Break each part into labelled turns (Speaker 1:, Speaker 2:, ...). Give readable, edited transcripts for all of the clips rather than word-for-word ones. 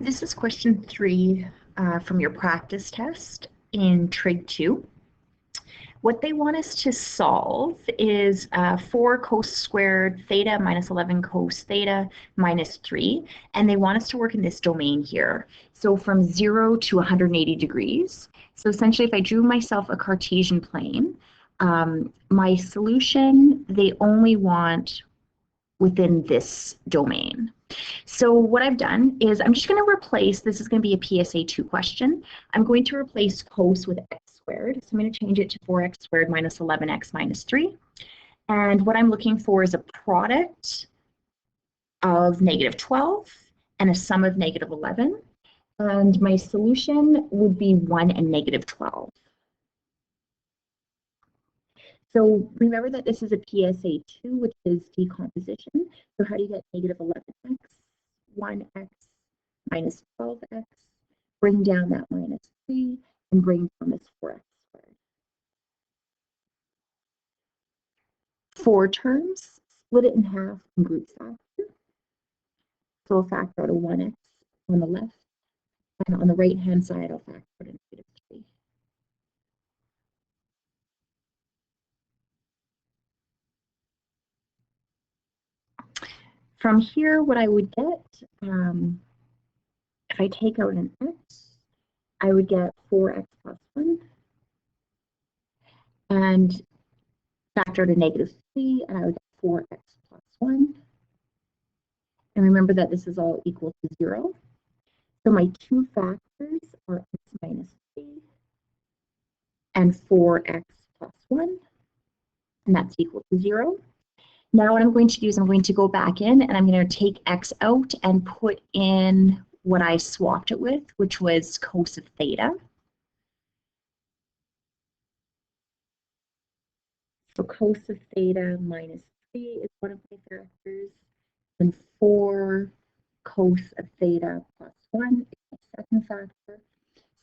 Speaker 1: This is question 3 from your practice test in Trig 2. What they want us to solve is 4 cos squared theta minus 11 cos theta minus 3, and they want us to work in this domain here. So from 0 to 180 degrees. So essentially, if I drew myself a Cartesian plane, my solution, they only want within this domain. So what I've done is I'm just going to replace, this is going to be a PSA 2 question, I'm going to replace cos with x squared. So I'm going to change it to 4x squared minus 11x minus 3. And what I'm looking for is a product of negative 12 and a sum of negative 11. And my solution would be 1 and negative 12. So remember that this is a PSA 2, which is decomposition. So how do you get negative 11x, 1x minus 12x, bring down that minus 3, and bring down this 4x squared. 4 terms, split it in half and group factor. So I'll factor out a 1x on the left, and on the right-hand side, I'll factor out a negative 3. From here, what I would get, if I take out an x, I would get 4x plus 1 and factor out a negative 3, and I would get 4x plus 1. And remember that this is all equal to 0. So my two factors are x minus 3 and 4x plus 1, and that's equal to 0. Now what I'm going to do is I'm going to go back in and I'm going to take x out and put in what I swapped it with, which was cos of theta. So cos of theta minus 3 is one of my factors, and 4 cos of theta plus 1 is my second factor.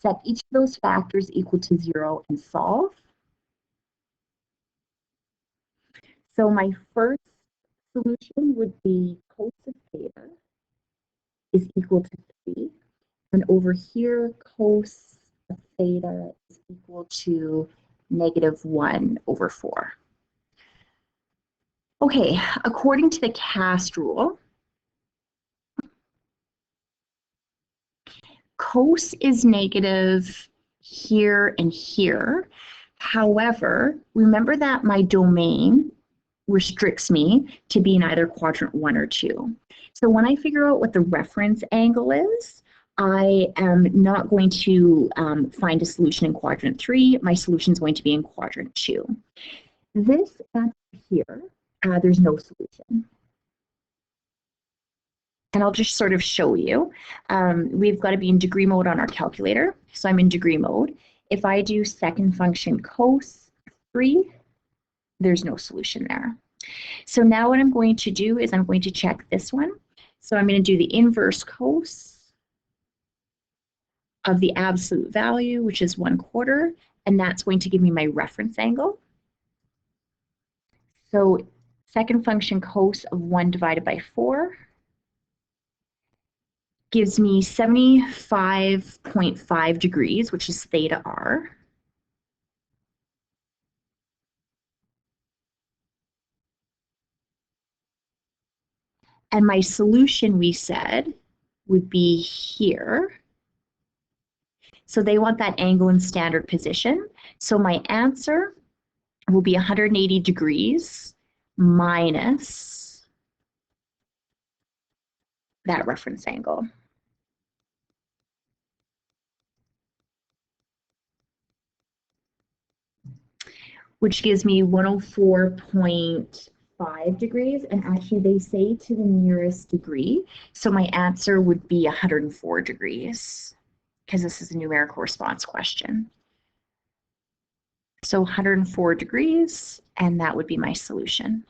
Speaker 1: Set each of those factors equal to 0 and solve. So my first solution would be cos of theta is equal to 3. And over here, cos of theta is equal to negative 1 over 4. Okay, according to the cast rule, cos is negative here and here. However, remember that my domain restricts me to be in either quadrant 1 or 2. So when I figure out what the reference angle is, I am not going to find a solution in quadrant 3. My solution is going to be in quadrant 2. This answer here, there's no solution. And I'll just sort of show you. We've got to be in degree mode on our calculator. So I'm in degree mode. If I do second function cos 3, there's no solution there. So now what I'm going to do is I'm going to check this one. So I'm going to do the inverse cos of the absolute value, which is 1/4, and that's going to give me my reference angle. So second function cos of 1 divided by 4 gives me 75.5 degrees, which is theta r. And my solution, we said, would be here. So they want that angle in standard position. So my answer will be 180 degrees minus that reference angle. Which gives me 104.5 degrees, and actually they say to the nearest degree, so my answer would be 104 degrees, because this is a numerical response question. So 104 degrees, and that would be my solution.